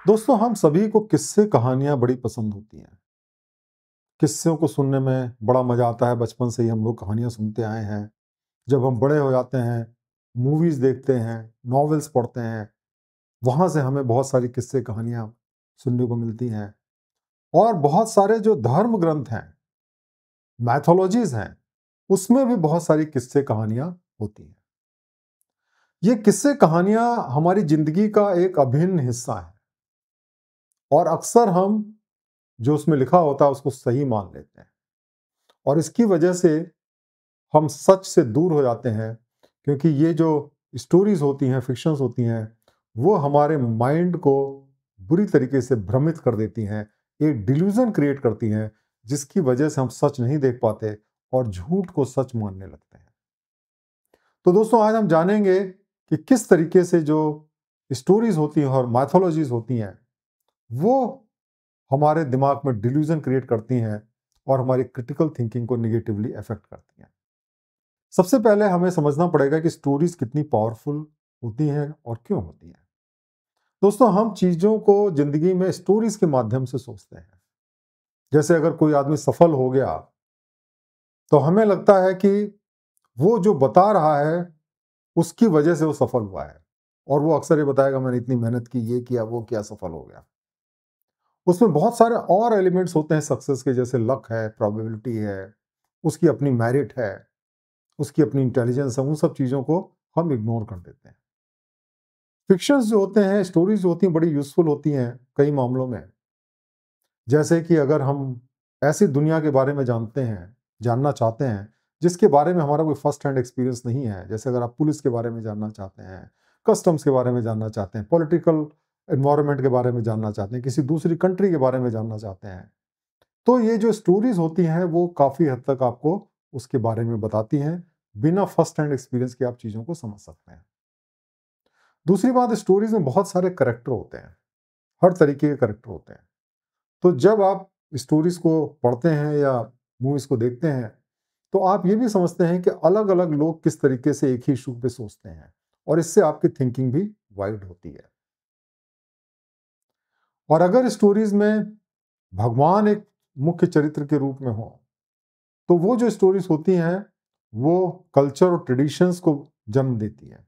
दोस्तों, हम सभी को किस्से कहानियां बड़ी पसंद होती हैं। किस्सों को सुनने में बड़ा मजा आता है। बचपन से ही हम लोग कहानियां सुनते आए हैं। जब हम बड़े हो जाते हैं, मूवीज देखते हैं, नॉवेल्स पढ़ते हैं, वहां से हमें बहुत सारी किस्से कहानियां सुनने को मिलती हैं। और बहुत सारे जो धर्म ग्रंथ हैं, मैथोलॉजीज हैं, उसमें भी बहुत सारी किस्से कहानियां होती हैं। ये किस्से कहानियां हमारी जिंदगी का एक अभिन्न हिस्सा है और अक्सर हम जो उसमें लिखा होता है उसको सही मान लेते हैं और इसकी वजह से हम सच से दूर हो जाते हैं, क्योंकि ये जो स्टोरीज होती हैं, फिक्शंस होती हैं, वो हमारे माइंड को बुरी तरीके से भ्रमित कर देती हैं, एक डिल्यूजन क्रिएट करती हैं, जिसकी वजह से हम सच नहीं देख पाते और झूठ को सच मानने लगते हैं। तो दोस्तों, आज हम जानेंगे कि किस तरीके से जो स्टोरीज होती हैं और मैथोलॉजीज होती हैं, वो हमारे दिमाग में डिल्यूजन क्रिएट करती हैं और हमारी क्रिटिकल थिंकिंग को निगेटिवली अफेक्ट करती हैं। सबसे पहले हमें समझना पड़ेगा कि स्टोरीज कितनी पावरफुल होती हैं और क्यों होती हैं। दोस्तों, हम चीजों को जिंदगी में स्टोरीज के माध्यम से सोचते हैं। जैसे अगर कोई आदमी सफल हो गया तो हमें लगता है कि वो जो बता रहा है उसकी वजह से वो सफल हुआ है, और वो अक्सर ये बताएगा मैंने इतनी मेहनत की, ये किया, वो किया, सफल हो गया। उसमें बहुत सारे और एलिमेंट्स होते हैं सक्सेस के, जैसे लक है, प्रोबेबिलिटी है, उसकी अपनी मेरिट है, उसकी अपनी इंटेलिजेंस है। उन सब चीजों को हम इग्नोर कर देते हैं। फिक्शंस जो होते हैं, स्टोरीज जो होती हैं, बड़ी यूजफुल होती हैं कई मामलों में। जैसे कि अगर हम ऐसी दुनिया के बारे में जानना चाहते हैं जिसके बारे में हमारा कोई फर्स्ट हैंड एक्सपीरियंस नहीं है, जैसे अगर आप पुलिस के बारे में जानना चाहते हैं, कस्टम्स के बारे में जानना चाहते हैं, पॉलिटिकल एनवायरनमेंट के बारे में जानना चाहते हैं, किसी दूसरी कंट्री के बारे में जानना चाहते हैं, तो ये जो स्टोरीज होती हैं वो काफ़ी हद तक आपको उसके बारे में बताती हैं। बिना फर्स्ट हैंड एक्सपीरियंस के आप चीज़ों को समझ सकते हैं। दूसरी बात, स्टोरीज में बहुत सारे करेक्टर होते हैं, हर तरीके के करेक्टर होते हैं। तो जब आप स्टोरीज को पढ़ते हैं या मूवीज को देखते हैं, तो आप ये भी समझते हैं कि अलग अलग लोग किस तरीके से एक ही इशू पे सोचते हैं, और इससे आपकी थिंकिंग भी वाइड होती है। और अगर स्टोरीज में भगवान एक मुख्य चरित्र के रूप में हो, तो वो जो स्टोरीज होती हैं वो कल्चर और ट्रेडिशंस को जन्म देती हैं,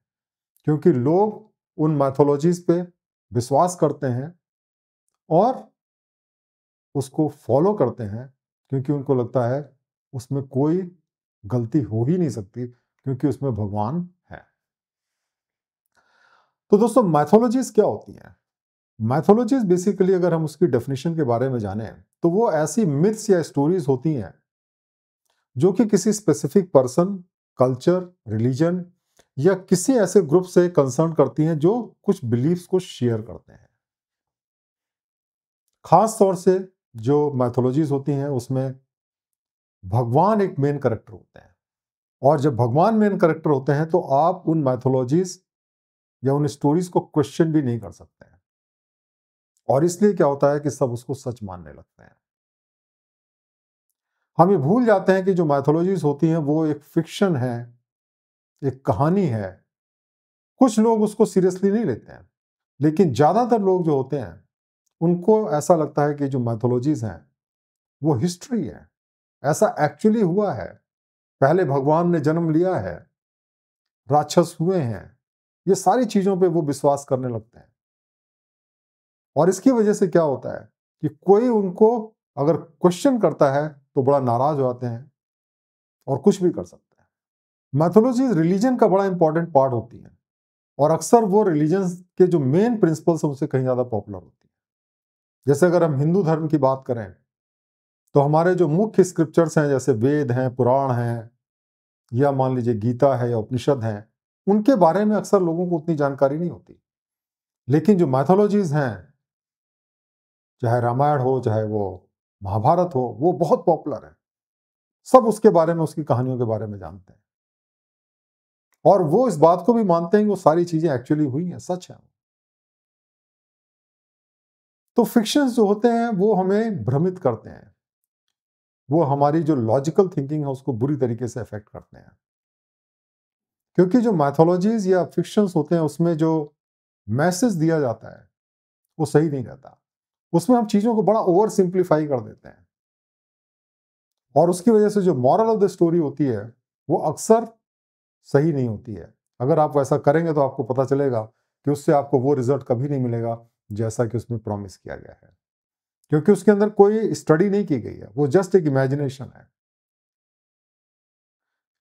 क्योंकि लोग उन मैथोलॉजीज पे विश्वास करते हैं और उसको फॉलो करते हैं, क्योंकि उनको लगता है उसमें कोई गलती हो ही नहीं सकती, क्योंकि उसमें भगवान है। तो दोस्तों, मैथोलॉजीज क्या होती हैं? मैथोलॉजीज बेसिकली, अगर हम उसकी डेफिनेशन के बारे में जानें, तो वो ऐसी मिथ्स या स्टोरीज होती हैं जो कि किसी स्पेसिफिक पर्सन, कल्चर, रिलीजन या किसी ऐसे ग्रुप से कंसर्न करती हैं जो कुछ बिलीफ्स को शेयर करते हैं। खास तौर से जो मैथोलॉजीज होती हैं उसमें भगवान एक मेन कैरेक्टर होते हैं, और जब भगवान मेन कैरेक्टर होते हैं तो आप उन मैथोलॉजीज या उन स्टोरीज को क्वेश्चन भी नहीं कर सकते हैं, और इसलिए क्या होता है कि सब उसको सच मानने लगते हैं। हम ये भूल जाते हैं कि जो मैथोलॉजीज होती हैं वो एक फिक्शन है, एक कहानी है। कुछ लोग उसको सीरियसली नहीं लेते हैं, लेकिन ज्यादातर लोग जो होते हैं उनको ऐसा लगता है कि जो मैथोलॉजीज हैं वो हिस्ट्री है, ऐसा एक्चुअली हुआ है, पहले भगवान ने जन्म लिया है, राक्षस हुए हैं। ये सारी चीजों पे वो विश्वास करने लगते हैं, और इसकी वजह से क्या होता है कि कोई उनको अगर क्वेश्चन करता है तो बड़ा नाराज हो जाते हैं और कुछ भी कर सकते हैं। मैथोलॉजी रिलीजन का बड़ा इंपॉर्टेंट पार्ट होती है, और अक्सर वो रिलीजन के जो मेन प्रिंसिपल्स हैं उससे कहीं ज्यादा पॉपुलर होती है। जैसे अगर हम हिंदू धर्म की बात करें, तो हमारे जो मुख्य स्क्रिप्चर्स हैं, जैसे वेद हैं, पुराण हैं, या मान लीजिए गीता है या उपनिषद हैं, उनके बारे में अक्सर लोगों को उतनी जानकारी नहीं होती। लेकिन जो मैथोलॉजीज हैं, चाहे रामायण हो, चाहे वो महाभारत हो, वो बहुत पॉपुलर है। सब उसके बारे में, उसकी कहानियों के बारे में जानते हैं, और वो इस बात को भी मानते हैं कि वो सारी चीजें एक्चुअली हुई हैं, सच है। तो फिक्शंस जो होते हैं वो हमें भ्रमित करते हैं, वो हमारी जो लॉजिकल थिंकिंग है उसको बुरी तरीके से अफेक्ट करते हैं, क्योंकि जो मैथोलॉजीज या फिक्शंस होते हैं उसमें जो मैसेज दिया जाता है वो सही नहीं रहता। उसमें हम चीज़ों को बड़ा ओवर सिंप्लीफाई कर देते हैं और उसकी वजह से जो मॉरल ऑफ द स्टोरी होती है वो अक्सर सही नहीं होती है। अगर आप वैसा करेंगे तो आपको पता चलेगा कि उससे आपको वो रिजल्ट कभी नहीं मिलेगा जैसा कि उसमें प्रॉमिस किया गया है, क्योंकि उसके अंदर कोई स्टडी नहीं की गई है, वो जस्ट एक इमेजिनेशन है।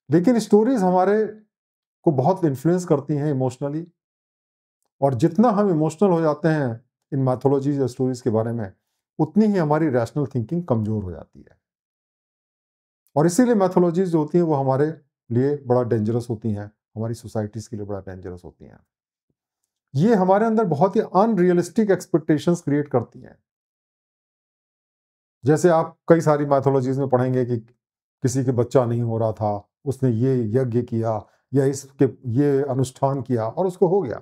लेकिन स्टोरीज हमारे को बहुत इन्फ्लुएंस करती हैं इमोशनली, और जितना हम इमोशनल हो जाते हैं इन मैथोलॉजीज या स्टोरीज के बारे में, उतनी ही हमारी रैशनल थिंकिंग कमजोर हो जाती है। और इसीलिए मैथोलॉजीज जो होती हैं वो हमारे लिए बड़ा डेंजरस होती हैं, हमारी सोसाइटीज के लिए बड़ा डेंजरस होती हैं। ये हमारे अंदर बहुत ही अनरियलिस्टिक एक्सपेक्टेशंस क्रिएट करती हैं। जैसे आप कई सारी मैथोलॉजीज में पढ़ेंगे कि किसी के बच्चा नहीं हो रहा था, उसने ये यज्ञ किया या इसके ये अनुष्ठान किया और उसको हो गया,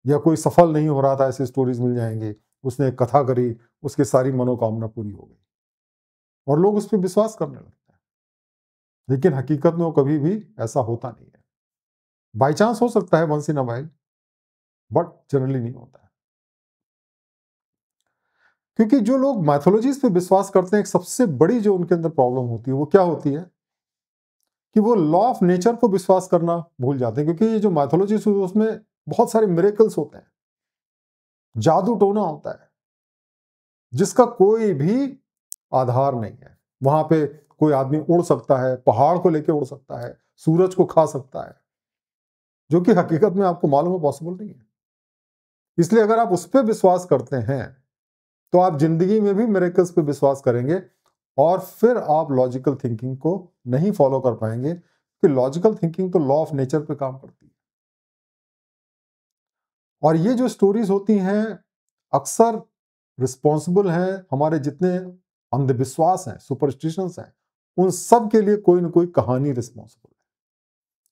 या कोई सफल नहीं हो रहा था, ऐसी स्टोरीज मिल जाएंगी, उसने एक कथा करी, उसकी सारी मनोकामना पूरी हो गई और लोग उस पर विश्वास करने लगते हैं। लेकिन हकीकत में वो कभी भी ऐसा होता नहीं है। बाई चांस हो सकता है, once in a while, but generally नहीं होता है। क्योंकि जो लोग मैथोलॉजीज पे विश्वास करते हैं, एक सबसे बड़ी जो उनके अंदर प्रॉब्लम होती है वो क्या होती है कि वो लॉ ऑफ नेचर को विश्वास करना भूल जाते हैं। क्योंकि ये जो मैथोलॉजीज हुई उसमें बहुत सारे मिरेकल्स होते हैं, जादू टोना होता है जिसका कोई भी आधार नहीं है। वहां पे कोई आदमी उड़ सकता है, पहाड़ को लेके उड़ सकता है, सूरज को खा सकता है, जो कि हकीकत में आपको मालूम है पॉसिबल नहीं है। इसलिए अगर आप उस पर विश्वास करते हैं तो आप जिंदगी में भी मिरेकल्स पे विश्वास करेंगे और फिर आप लॉजिकल थिंकिंग को नहीं फॉलो कर पाएंगे, कि लॉजिकल थिंकिंग तो लॉ ऑफ नेचर पे काम करती है। और ये जो स्टोरीज होती हैं अक्सर रिस्पॉन्सिबल हैं, हमारे जितने अंधविश्वास हैं, सुपरस्टिशंस हैं, उन सब के लिए कोई ना कोई कहानी रिस्पॉन्सिबल है।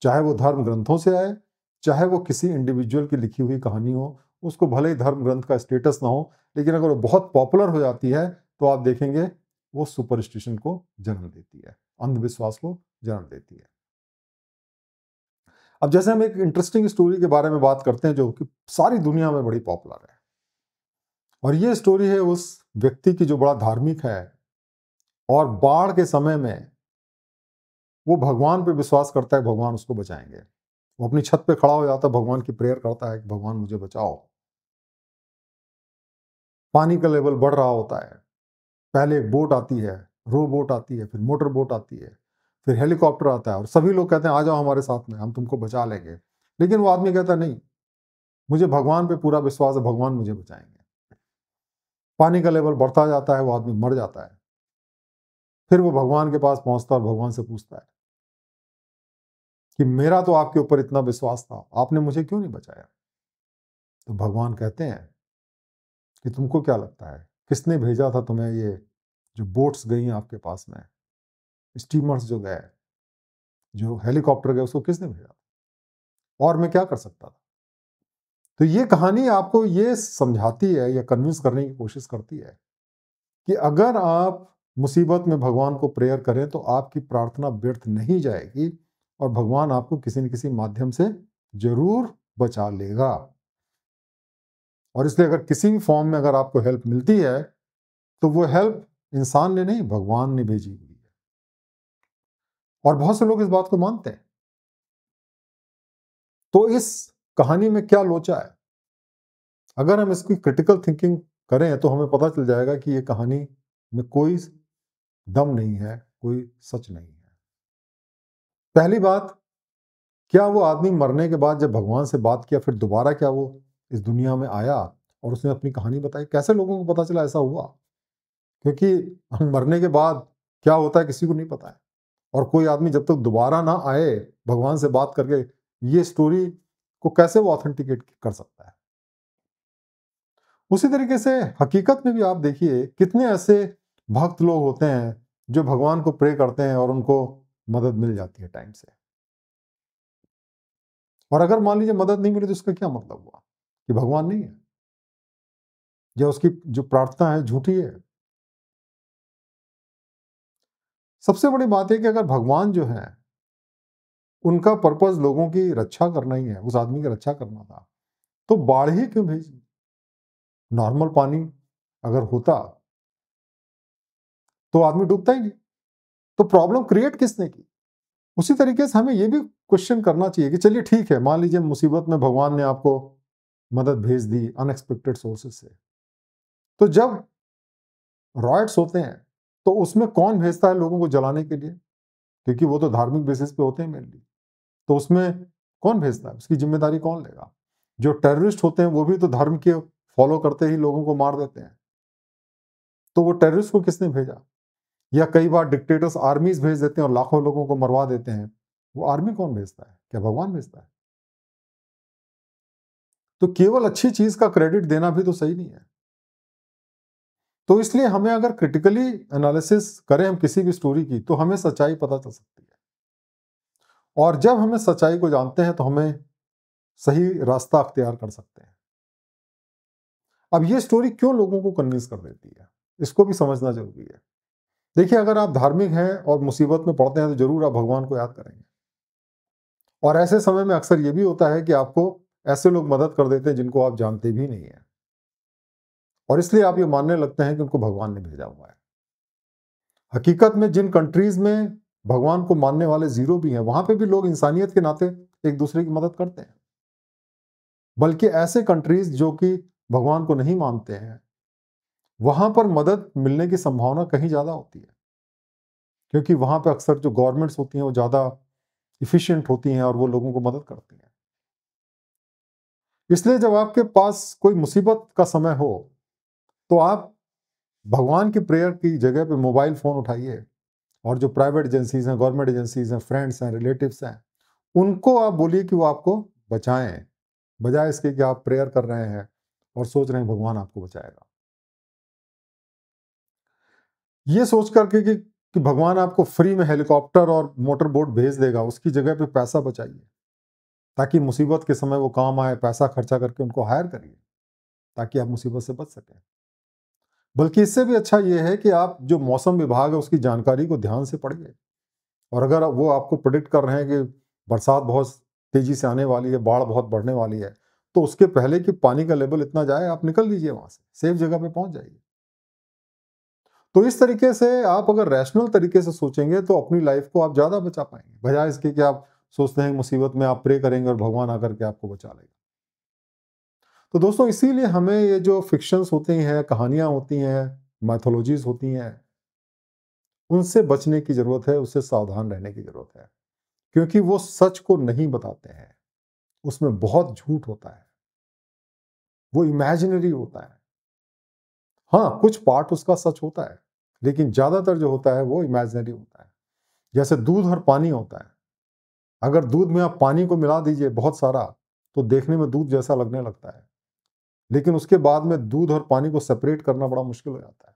चाहे वो धर्म ग्रंथों से आए, चाहे वो किसी इंडिविजुअल की लिखी हुई कहानी हो, उसको भले ही धर्म ग्रंथ का स्टेटस ना हो, लेकिन अगर वो बहुत पॉपुलर हो जाती है तो आप देखेंगे वो सुपरस्टिशन को जन्म देती है, अंधविश्वास को जन्म देती है। अब जैसे हम एक इंटरेस्टिंग स्टोरी के बारे में बात करते हैं जो कि सारी दुनिया में बड़ी पॉपुलर है, और ये स्टोरी है उस व्यक्ति की जो बड़ा धार्मिक है और बाढ़ के समय में वो भगवान पे विश्वास करता है भगवान उसको बचाएंगे। वो अपनी छत पे खड़ा हो जाता है, भगवान की प्रेयर करता है कि भगवान मुझे बचाओ। पानी का लेवल बढ़ रहा होता है, पहले एक बोट आती है, रो बोट आती है, फिर मोटर बोट आती है, फिर हेलीकॉप्टर आता है और सभी लोग कहते हैं आ जाओ हमारे साथ में, हम तुमको बचा लेंगे। लेकिन वो आदमी कहता है नहीं, मुझे भगवान पे पूरा विश्वास है, भगवान मुझे बचाएंगे। पानी का लेवल बढ़ता जाता है, वो आदमी मर जाता है। फिर वो भगवान के पास पहुंचता है और भगवान से पूछता है कि मेरा तो आपके ऊपर इतना विश्वास था, आपने मुझे क्यों नहीं बचाया। तो भगवान कहते हैं कि तुमको क्या लगता है किसने भेजा था तुम्हें, ये जो बोट्स गई हैं आपके पास में, स्टीमर्स जो गए, जो हेलीकॉप्टर गए, उसको किसने भेजा, और मैं क्या कर सकता था। तो ये कहानी आपको ये समझाती है या कन्विंस करने की कोशिश करती है कि अगर आप मुसीबत में भगवान को प्रेयर करें तो आपकी प्रार्थना व्यर्थ नहीं जाएगी और भगवान आपको किसी न किसी माध्यम से जरूर बचा लेगा। और इसलिए अगर किसी भी फॉर्म में अगर आपको हेल्प मिलती है तो वो हेल्प इंसान ने नहीं, भगवान ने भेजी हुई है। और बहुत से लोग इस बात को मानते हैं। तो इस कहानी में क्या लोचा है, अगर हम इसकी क्रिटिकल थिंकिंग करें तो हमें पता चल जाएगा कि ये कहानी में कोई दम नहीं है, कोई सच नहीं है। पहली बात, क्या वो आदमी मरने के बाद जब भगवान से बात किया फिर दोबारा क्या वो इस दुनिया में आया और उसने अपनी कहानी बताई? कैसे लोगों को पता चला ऐसा हुआ? क्योंकि हम मरने के बाद क्या होता है किसी को नहीं पता है, और कोई आदमी जब तक दोबारा ना आए भगवान से बात करके, ये स्टोरी को कैसे वो ऑथेंटिकेट कर सकता है? उसी तरीके से हकीकत में भी आप देखिए कितने ऐसे भक्त लोग होते हैं जो भगवान को प्रे करते हैं और उनको मदद मिल जाती है टाइम से। और अगर मान लीजिए मदद नहीं मिली तो इसका क्या मतलब हुआ कि भगवान नहीं है या उसकी जो प्रार्थना है झूठी है? सबसे बड़ी बात है कि अगर भगवान जो है उनका पर्पस लोगों की रक्षा करना ही है, उस आदमी की रक्षा करना था, तो बाढ़ ही क्यों भेजी? नॉर्मल पानी अगर होता तो आदमी डूबता ही नहीं। तो प्रॉब्लम क्रिएट किसने की? उसी तरीके से हमें ये भी क्वेश्चन करना चाहिए कि चलिए ठीक है, मान लीजिए मुसीबत में भगवान ने आपको मदद भेज दी अनएक्सपेक्टेड सोर्सेज से, तो जब रॉयट्स होते हैं तो उसमें कौन भेजता है लोगों को जलाने के लिए? क्योंकि वो तो धार्मिक बेसिस पे होते हैं मेनली, तो उसमें कौन भेजता है? उसकी जिम्मेदारी कौन लेगा? जो टेररिस्ट होते हैं वो भी तो धर्म के फॉलो करते ही लोगों को मार देते हैं, तो वो टेररिस्ट को किसने भेजा? या कई बार डिक्टेटर्स आर्मीज भेज देते हैं और लाखों लोगों को मरवा देते हैं, वो आर्मी कौन भेजता है? क्या भगवान भेजता है? तो केवल अच्छी चीज का क्रेडिट देना भी तो सही नहीं है। तो इसलिए हमें अगर क्रिटिकली एनालिसिस करें हम किसी भी स्टोरी की, तो हमें सच्चाई पता चल सकती है, और जब हमें सच्चाई को जानते हैं तो हमें सही रास्ता अख्तियार कर सकते हैं। अब ये स्टोरी क्यों लोगों को कन्विंस कर देती है, इसको भी समझना जरूरी है। देखिए, अगर आप धार्मिक हैं और मुसीबत में पड़ते हैं तो जरूर आप भगवान को याद करेंगे, और ऐसे समय में अक्सर ये भी होता है कि आपको ऐसे लोग मदद कर देते हैं जिनको आप जानते भी नहीं है, और इसलिए आप ये मानने लगते हैं कि उनको भगवान ने भेजा हुआ है। हकीकत में जिन कंट्रीज में भगवान को मानने वाले जीरो भी हैं, वहां पे भी लोग इंसानियत के नाते एक दूसरे की मदद करते हैं। बल्कि ऐसे कंट्रीज जो कि भगवान को नहीं मानते हैं, वहां पर मदद मिलने की संभावना कहीं ज्यादा होती है, क्योंकि वहां पर अक्सर जो गवर्नमेंट्स होती हैं वो ज्यादा इफिशिएंट होती हैं और वो लोगों को मदद करती हैं। इसलिए जब आपके पास कोई मुसीबत का समय हो, तो आप भगवान की प्रेयर की जगह पे मोबाइल फोन उठाइए, और जो प्राइवेट एजेंसीज हैं, गवर्नमेंट एजेंसीज हैं, फ्रेंड्स हैं, रिलेटिव्स हैं, उनको आप बोलिए कि वो आपको बचाएं, बजाय इसके कि आप प्रेयर कर रहे हैं और सोच रहे हैं भगवान आपको बचाएगा। ये सोच करके कि भगवान आपको फ्री में हेलीकॉप्टर और मोटर बोट भेज देगा, उसकी जगह पे पैसा बचाइए, ताकि मुसीबत के समय वो काम आए। पैसा खर्चा करके उनको हायर करिए, ताकि आप मुसीबत से बच सकें। बल्कि इससे भी अच्छा ये है कि आप जो मौसम विभाग है उसकी जानकारी को ध्यान से पढ़िए, और अगर वो आपको प्रेडिक्ट कर रहे हैं कि बरसात बहुत तेजी से आने वाली है, बाढ़ बहुत बढ़ने वाली है, तो उसके पहले कि पानी का लेवल इतना जाए, आप निकल लीजिए वहां से, सेफ जगह पे पहुंच जाइए। तो इस तरीके से आप अगर रैशनल तरीके से सोचेंगे तो अपनी लाइफ को आप ज्यादा बचा पाएंगे, बजाय इसके कि आप सोचते हैं मुसीबत में आप प्रे करेंगे और भगवान आकर के आपको बचा लेगा। तो दोस्तों, इसीलिए हमें ये जो फिक्शंस होते हैं, कहानियां होती हैं, मैथोलॉजीज होती हैं, उनसे बचने की जरूरत है, उससे सावधान रहने की जरूरत है, क्योंकि वो सच को नहीं बताते हैं। उसमें बहुत झूठ होता है, वो इमेजिनरी होता है। हाँ, कुछ पार्ट उसका सच होता है, लेकिन ज्यादातर जो होता है वो इमेजिनरी होता है। जैसे दूध और पानी होता है, अगर दूध में आप पानी को मिला दीजिए बहुत सारा, तो देखने में दूध जैसा लगने लगता है, लेकिन उसके बाद में दूध और पानी को सेपरेट करना बड़ा मुश्किल हो जाता है।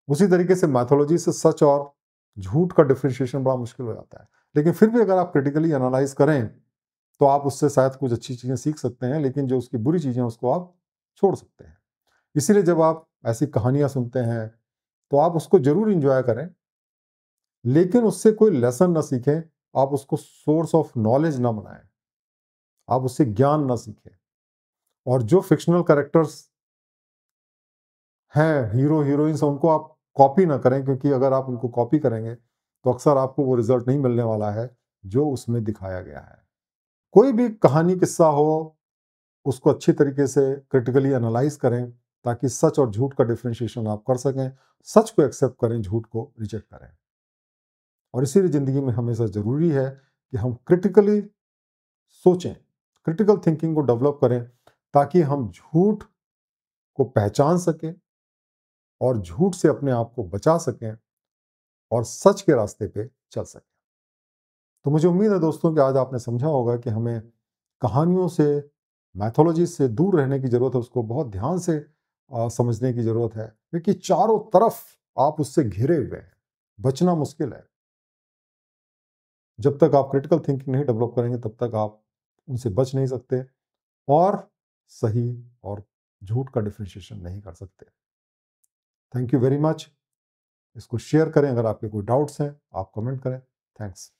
उसी तरीके से मैथोलॉजी से सच और झूठ का डिफरेंशिएशन बड़ा मुश्किल हो जाता है। लेकिन फिर भी अगर आप क्रिटिकली एनालाइज करें तो आप उससे शायद कुछ अच्छी चीजें सीख सकते हैं, लेकिन जो उसकी बुरी चीजें उसको आप छोड़ सकते हैं। इसीलिए जब आप ऐसी कहानियां सुनते हैं तो आप उसको जरूर इंजॉय करें, लेकिन उससे कोई लेसन ना सीखें, आप उसको सोर्स ऑफ नॉलेज ना बनाएं, आप उससे ज्ञान ना सीखें। और जो फिक्शनल कैरेक्टर्स हैं, हीरो हीरोइंस, उनको आप कॉपी ना करें, क्योंकि अगर आप उनको कॉपी करेंगे तो अक्सर आपको वो रिजल्ट नहीं मिलने वाला है जो उसमें दिखाया गया है। कोई भी कहानी किस्सा हो, उसको अच्छी तरीके से क्रिटिकली एनालाइज करें, ताकि सच और झूठ का डिफरेंशिएशन आप कर सकें, सच को एक्सेप्ट करें, झूठ को रिजेक्ट करें। और इसीलिए जिंदगी में हमेशा जरूरी है कि हम क्रिटिकली सोचें, क्रिटिकल थिंकिंग को डेवलप करें, ताकि हम झूठ को पहचान सकें और झूठ से अपने आप को बचा सकें और सच के रास्ते पे चल सकें। तो मुझे उम्मीद है दोस्तों कि आज आपने समझा होगा कि हमें कहानियों से, मैथोलॉजी से दूर रहने की जरूरत है, उसको बहुत ध्यान से समझने की जरूरत है, क्योंकि चारों तरफ आप उससे घिरे हुए हैं, बचना मुश्किल है। जब तक आप क्रिटिकल थिंकिंग नहीं डेवलप करेंगे तब तक आप उनसे बच नहीं सकते, और सही और झूठ का डिफरेंशिएशन नहीं कर सकते। Thank you very much. इसको शेयर करें, अगर आपके कोई डाउट्स हैं आप कमेंट करें। थैंक्स।